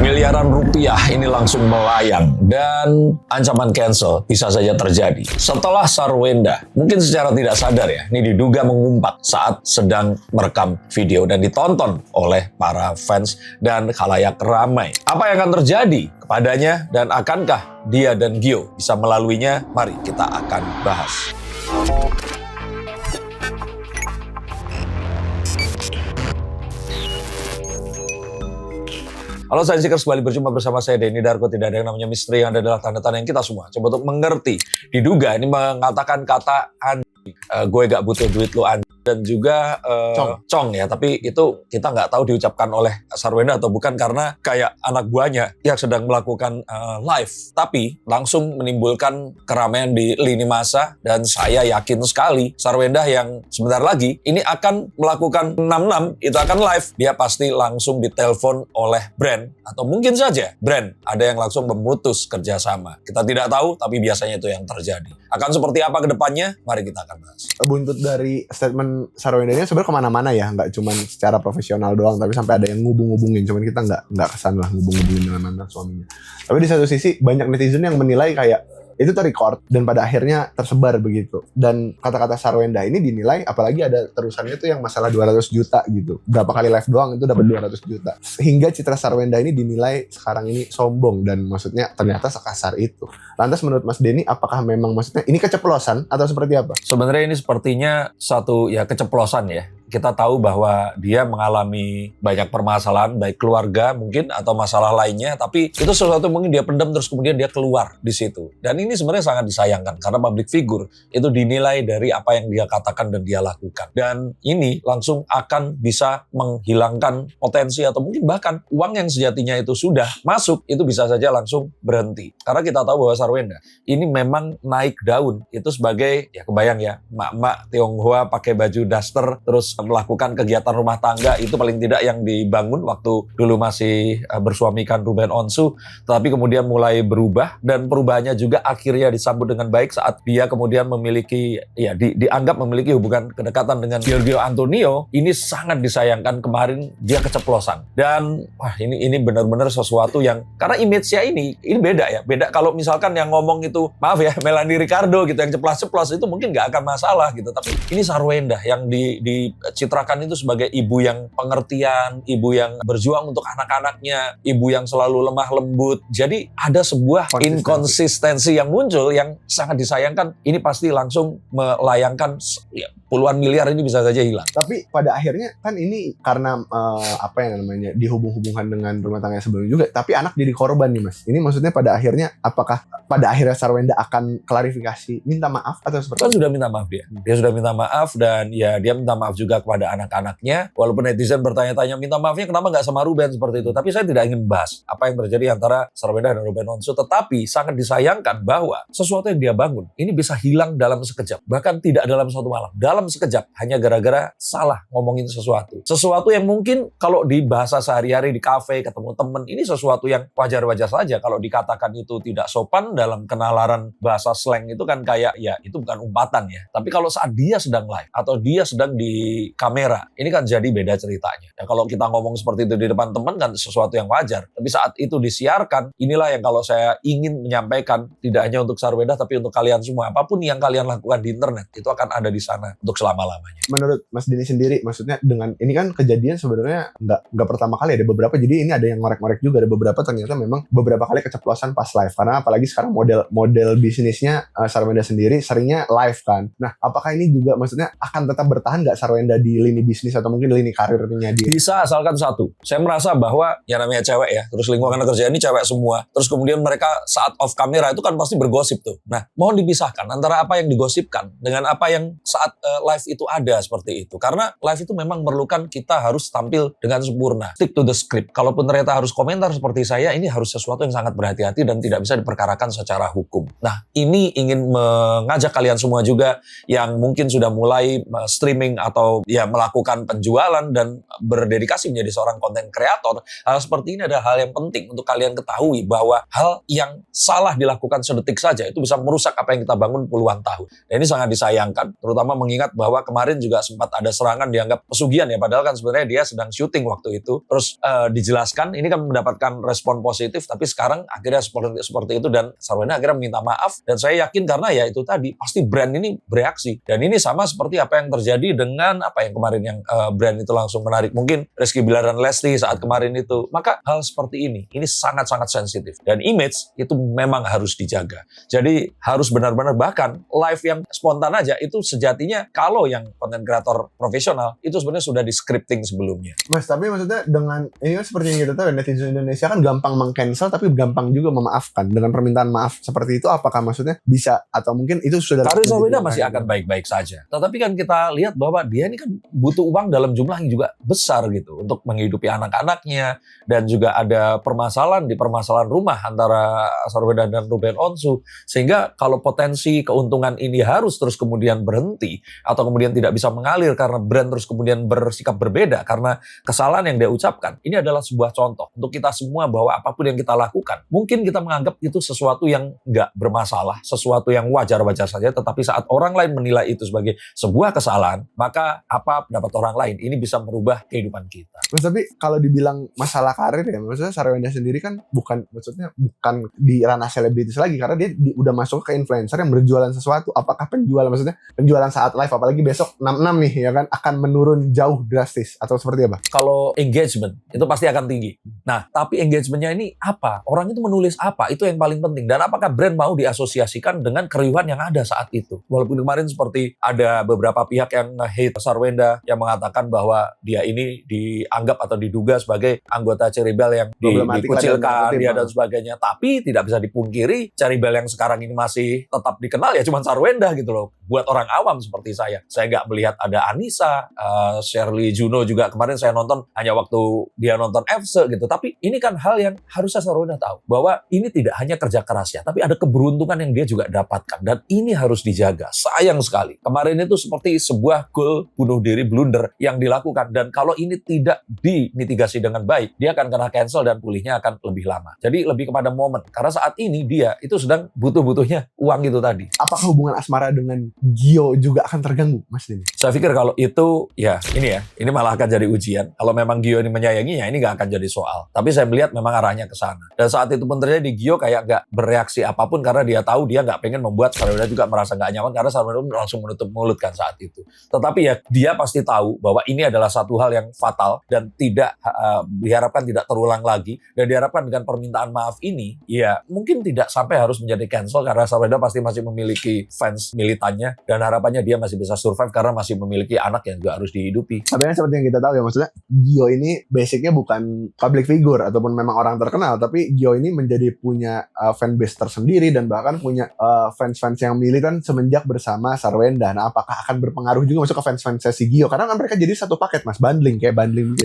Miliaran rupiah ini langsung melayang dan ancaman cancel bisa saja terjadi. Setelah Sarwenda, mungkin secara tidak sadar ya, ini diduga mengumpat saat sedang merekam video dan ditonton oleh para fans dan khalayak ramai. Apa yang akan terjadi kepadanya dan akankah dia dan Gio bisa melaluinya? Mari kita akan bahas. Halo Science Seekers, kembali berjumpa bersama saya Denny Darko. Tidak ada yang namanya misteri, yang ada adalah tanda-tanda yang kita semua coba untuk mengerti. Diduga ini mengatakan kata gue gak butuh duit lu anjing, dan juga cong ya, tapi itu kita nggak tahu diucapkan oleh Sarwenda atau bukan, karena kayak anak buahnya yang sedang melakukan live tapi langsung menimbulkan keramaian di lini masa. Dan saya yakin sekali Sarwenda yang sebentar lagi ini akan melakukan 66 itu akan live, dia pasti langsung ditelepon oleh brand, atau mungkin saja brand ada yang langsung memutus kerjasama. Kita tidak tahu, tapi biasanya itu yang terjadi. Akan seperti apa ke depannya? Mari kita akan bahas. Buntut dari statement Sarwenda ini sebenarnya kemana-mana ya, nggak cuma secara profesional doang, tapi sampai ada yang ngubung-ngubungin. Cuman kita nggak kesan lah ngubung-ngubungin dengan mantan suaminya. Tapi di satu sisi banyak netizen yang menilai kayak itu terrecord dan pada akhirnya tersebar begitu. Dan kata-kata Sarwenda ini dinilai, apalagi ada terusannya tuh yang masalah 200 juta gitu. Berapa kali live doang itu dapat 200 juta. Sehingga citra Sarwenda ini dinilai sekarang ini sombong dan maksudnya ternyata sekasar itu. Lantas menurut Mas Denny, apakah memang maksudnya ini keceplosan atau seperti apa? Sebenarnya ini sepertinya satu ya keceplosan ya. Kita tahu bahwa dia mengalami banyak permasalahan, baik keluarga mungkin atau masalah lainnya, tapi itu sesuatu mungkin dia pendam terus kemudian dia keluar di situ. Dan ini sebenarnya sangat disayangkan karena public figure itu dinilai dari apa yang dia katakan dan dia lakukan. Dan ini langsung akan bisa menghilangkan potensi atau mungkin bahkan uang yang sejatinya itu sudah masuk itu bisa saja langsung berhenti. Karena kita tahu bahwa Sarwenda ini memang naik daun itu sebagai, ya kebayang ya, mak-mak Tionghoa pakai baju daster terus melakukan kegiatan rumah tangga, itu paling tidak yang dibangun waktu dulu masih bersuamikan Ruben Onsu, tetapi kemudian mulai berubah, dan perubahannya juga akhirnya disambut dengan baik saat dia kemudian memiliki, ya dianggap memiliki hubungan kedekatan dengan Giorgio Antonio. Ini sangat disayangkan, kemarin dia keceplosan. Dan wah, ini benar-benar sesuatu yang, karena image-nya ini beda ya, beda kalau misalkan yang ngomong itu, maaf ya, Melanie Ricardo gitu, yang ceplas-ceplos itu mungkin nggak akan masalah gitu, tapi ini Sarwenda yang citrakan itu sebagai ibu yang pengertian, ibu yang berjuang untuk anak-anaknya, ibu yang selalu lemah lembut. Jadi ada sebuah inkonsistensi yang muncul yang sangat disayangkan. Ini pasti langsung melayangkan ya, puluhan miliar ini bisa saja hilang. Tapi pada akhirnya kan ini karena apa yang namanya dihubung-hubungkan dengan rumah tangga sebelumnya juga, tapi anak jadi korban nih Mas. Ini maksudnya pada akhirnya, apakah pada akhirnya Sarwenda akan klarifikasi, minta maaf atau seperti kan sudah minta maaf dia. Dia sudah minta maaf, dan ya dia minta maaf juga kepada anak-anaknya. Walaupun netizen bertanya-tanya minta maafnya kenapa nggak sama Ruben seperti itu. Tapi saya tidak ingin membahas apa yang terjadi antara Sarwenda dan Ruben Onsu. Tetapi sangat disayangkan bahwa sesuatu yang dia bangun ini bisa hilang dalam sekejap. Bahkan tidak dalam suatu malam. Dalam sekejap. Hanya gara-gara salah ngomongin sesuatu. Sesuatu yang mungkin kalau di bahasa sehari-hari di kafe ketemu temen, ini sesuatu yang wajar-wajar saja. Kalau dikatakan itu tidak sopan dalam kenalaran bahasa slang itu kan kayak ya itu bukan umpatan ya. Tapi kalau saat dia sedang live atau dia sedang di kamera, ini kan jadi beda ceritanya. Ya, kalau kita ngomong seperti itu di depan teman kan sesuatu yang wajar. Tapi saat itu disiarkan, inilah yang kalau saya ingin menyampaikan, tidak hanya untuk Sarwenda tapi untuk kalian semua. Apapun yang kalian lakukan di internet, itu akan ada di sana untuk selama-lamanya. Menurut Mas Denny sendiri, maksudnya dengan ini kan kejadian sebenarnya nggak pertama kali, ada beberapa. Jadi ini ada yang ngorek-ngorek juga, ada beberapa ternyata memang beberapa kali keceplosan pas live. Karena apalagi sekarang model bisnisnya Sarwenda sendiri seringnya live kan. Nah, apakah ini juga maksudnya akan tetap bertahan nggak Sarwenda di lini bisnis atau mungkin lini karirnya dia? Bisa, asalkan satu. Saya merasa bahwa ya namanya cewek ya, terus lingkungan kerja ini cewek semua. Terus kemudian mereka saat off kamera itu kan pasti bergosip tuh. Nah, mohon dipisahkan antara apa yang digosipkan dengan apa yang saat live itu ada seperti itu. Karena live itu memang memerlukan kita harus tampil dengan sempurna. Stick to the script. Kalaupun ternyata harus komentar seperti saya, ini harus sesuatu yang sangat berhati-hati dan tidak bisa diperkarakan secara hukum. Nah, ini ingin mengajak kalian semua juga yang mungkin sudah mulai streaming atau ya melakukan penjualan dan berdedikasi menjadi seorang konten kreator. Hal seperti ini adalah hal yang penting untuk kalian ketahui bahwa hal yang salah dilakukan sedetik saja itu bisa merusak apa yang kita bangun puluhan tahun. Dan ini sangat disayangkan, terutama mengingat melihat bahwa kemarin juga sempat ada serangan dianggap pesugihan ya, padahal kan sebenarnya dia sedang syuting waktu itu. Terus dijelaskan, ini kan mendapatkan respon positif, tapi sekarang akhirnya seperti itu dan Sarwenda akhirnya minta maaf. Dan saya yakin karena ya itu tadi, pasti brand ini bereaksi. Dan ini sama seperti apa yang terjadi dengan apa yang kemarin yang brand itu langsung menarik. Mungkin Rizky Bilar dan Lesti saat kemarin itu. Maka hal seperti ini sangat-sangat sensitif. Dan image itu memang harus dijaga. Jadi harus benar-benar, bahkan live yang spontan aja itu sejatinya kalau yang content creator profesional itu sebenarnya sudah di scripting sebelumnya. Mas, tapi maksudnya dengan ini kan seperti yang kita tahu, netizen Indonesia kan gampang meng-cancel tapi gampang juga memaafkan. Dengan permintaan maaf seperti itu, apakah maksudnya bisa atau mungkin itu sudah... Karir Sarwenda masih akan baik-baik saja. Tetapi kan kita lihat bahwa dia ini kan butuh uang dalam jumlah yang juga besar gitu untuk menghidupi anak-anaknya, dan juga ada permasalahan rumah antara Sarwenda dan Ruben Onsu, sehingga kalau potensi keuntungan ini harus terus kemudian berhenti atau kemudian tidak bisa mengalir karena brand terus kemudian bersikap berbeda karena kesalahan yang dia ucapkan, ini adalah sebuah contoh untuk kita semua bahwa apapun yang kita lakukan, mungkin kita menganggap itu sesuatu yang nggak bermasalah, sesuatu yang wajar-wajar saja, tetapi saat orang lain menilai itu sebagai sebuah kesalahan, maka apa pendapat orang lain ini bisa merubah kehidupan kita. Mas, tapi kalau dibilang masalah karir ya, maksudnya Sarwenda sendiri kan bukan di ranah selebritis lagi, karena dia udah masuk ke influencer yang berjualan sesuatu. Apakah penjualan saat live, apalagi besok 66 nih ya kan, akan menurun jauh drastis atau seperti apa? Kalau engagement itu pasti akan tinggi. Nah, tapi engagementnya ini apa? Orang itu menulis apa? Itu yang paling penting. Dan apakah brand mau diasosiasikan dengan keriuhan yang ada saat itu? Walaupun kemarin seperti ada beberapa pihak yang nge-hate Sarwenda, yang mengatakan bahwa dia ini dianggap atau diduga sebagai anggota Ceribel yang dikucilkan dia dan sebagainya. Tapi tidak bisa dipungkiri, Ceribel yang sekarang ini masih tetap dikenal ya cuma Sarwenda gitu loh. Buat orang awam seperti saya nggak melihat ada Anissa, Shirley Juno juga kemarin saya nonton hanya waktu dia nonton FC gitu. Tapi ini kan hal yang harusnya Sarwenda tahu bahwa ini tidak hanya kerja kerasnya, tapi ada keberuntungan yang dia juga dapatkan dan ini harus dijaga. Sayang sekali kemarin itu seperti sebuah goal bunuh diri blunder yang dilakukan, dan kalau ini tidak dimitigasi dengan baik, dia akan kena cancel dan pulihnya akan lebih lama. Jadi lebih kepada momen, karena saat ini dia itu sedang butuh-butuhnya uang itu tadi. Apakah hubungan asmara dengan Gio juga akan terganggu, Mas Denny? Saya pikir kalau itu ini malah akan jadi ujian. Kalau memang Gio ini menyayanginya, ini nggak akan jadi soal. Tapi saya melihat memang arahnya ke sana. Dan saat itu pun terjadi, Gio kayak nggak bereaksi apapun karena dia tahu dia nggak pengen membuat Sarwenda juga merasa nggak nyaman, karena Sarwenda langsung menutup mulut kan saat itu. Tetapi ya dia pasti tahu bahwa ini adalah satu hal yang fatal dan tidak diharapkan tidak terulang lagi, dan diharapkan dengan permintaan maaf ini ya mungkin tidak sampai harus menjadi cancel, karena Sarwenda pasti masih memiliki fans militannya dan harapannya dia masih bisa survive karena masih memiliki anak yang juga harus dihidupi. Tapi kan seperti yang kita tahu ya, maksudnya Gio ini basicnya bukan public figure ataupun memang orang terkenal, tapi Gio ini menjadi punya fanbase tersendiri dan bahkan punya fans-fans yang militan semenjak bersama Sarwenda. Nah, apakah akan berpengaruh juga masuk ke fans-fans si Gio? Karena kan mereka jadi satu paket, Mas, bundling gitu.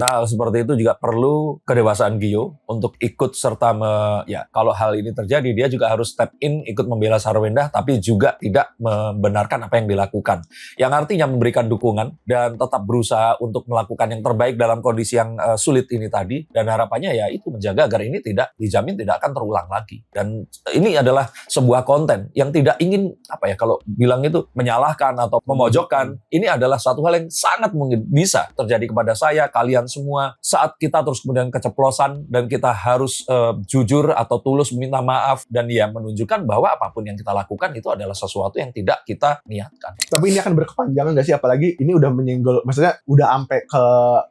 Nah, seperti itu juga perlu kedewasaan Gio untuk ikut serta kalau hal ini terjadi, dia juga harus step in, ikut membela Sarwenda, tapi juga tidak membenarkan apa yang dilakukan. Yang artinya memberikan dukungan dan tetap berusaha untuk melakukan yang terbaik dalam kondisi yang sulit ini tadi. Dan harapannya ya itu menjaga agar ini dijamin tidak akan terulang lagi. Dan ini adalah sebuah konten yang tidak ingin kalau bilang itu menyalahkan atau memojokkan. Ini adalah satu hal yang sangat mungkin bisa terjadi kepada saya, kalian semua, saat kita terus kemudian keceplosan dan kita harus jujur atau tulus meminta maaf dan ya menunjukkan bahwa apapun yang kita lakukan itu adalah sesuatu yang tidak kita niatkan. Tapi ini akan berkepanjangan nggak sih? Apalagi ini udah menyenggol, maksudnya udah sampai ke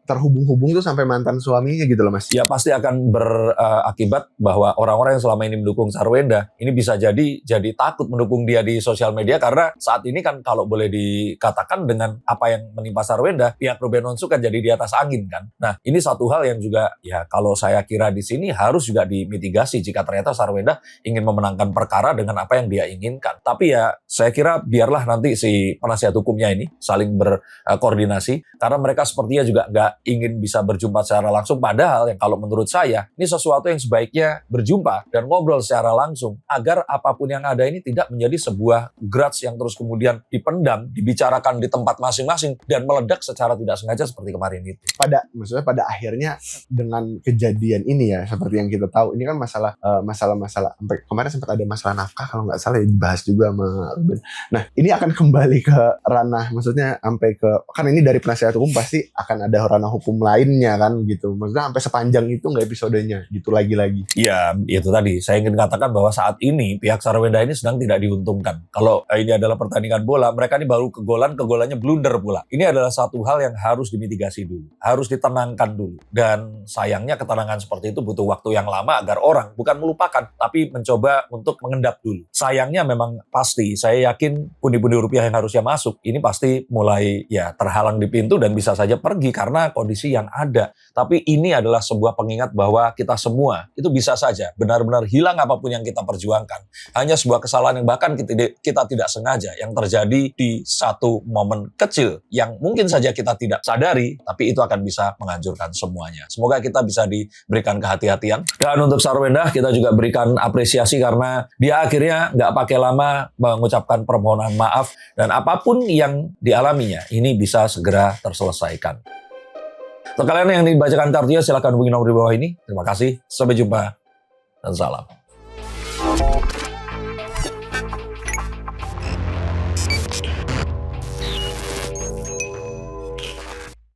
terhubung-hubung tuh sampai mantan suaminya gitu loh, Mas. Ya pasti akan berakibat bahwa orang-orang yang selama ini mendukung Sarwenda ini bisa jadi takut mendukung dia di sosial media, karena saat ini kan kalau boleh dikatakan dengan apa yang menimpa Sarwenda, pihak Ruben Onsu kan jadi di atas angin kan. Nah, ini satu hal yang juga ya kalau saya kira di sini harus juga dimitigasi jika ternyata Sarwenda ingin memenangkan perkara dengan apa yang dia inginkan. Tapi ya saya kira biarlah nanti si penasihat hukumnya ini saling berkoordinasi, karena mereka sepertinya juga nggak ingin bisa berjumpa secara langsung, padahal yang kalau menurut saya ini sesuatu yang sebaiknya berjumpa dan ngobrol secara langsung agar apapun yang ada ini tidak menjadi sebuah grudge yang terus kemudian dipendam, dibicarakan di tempat masing-masing dan meledak secara tidak sengaja seperti kemarin itu. Maksudnya pada akhirnya dengan kejadian ini ya, seperti yang kita tahu, ini kan masalah sampai kemarin sempat ada masalah nafkah kalau nggak salah ya, dibahas juga sama Ruben. Nah, ini akan kembali ke ranah, maksudnya sampai ke, kan ini dari penasihat hukum pasti akan ada ranah hukum lainnya kan gitu. Maksudnya sampai sepanjang itu nggak episodenya gitu lagi-lagi. Ya, itu tadi. Saya ingin katakan bahwa saat ini pihak Saraweenda ini sedang tidak diuntungkan. Kalau ini adalah pertandingan bola, mereka ini baru kegolannya blunder pula. Ini adalah satu hal yang harus dimitigasi dulu. Harus ditenangkan dulu. Dan sayangnya ketenangan seperti itu butuh waktu yang lama agar orang bukan melupakan, tapi mencoba untuk mengendap dulu. Sayangnya memang pasti, saya yakin pundi-pundi rupiah yang harusnya masuk, ini pasti mulai ya terhalang di pintu dan bisa saja pergi karena kondisi yang ada. Tapi ini adalah sebuah pengingat bahwa kita semua itu bisa saja benar-benar hilang apapun yang kita perjuangkan. Hanya sebuah kesalahan yang bahkan kita tidak sengaja yang terjadi di satu momen kecil yang mungkin saja kita tidak sadari, tapi itu akan bisa menghancurkan semuanya. Semoga kita bisa diberikan kehati-hatian. Dan untuk Saraweenda kita juga berikan apresiasi karena dia akhirnya nggak pakai lama mengucapkan permohonan maaf dan apapun yang dialaminya ini bisa segera terselesaikan. Untuk kalian yang dibacakan kartunya silahkan hubungi nomor di bawah ini. Terima kasih, sampai jumpa dan salam.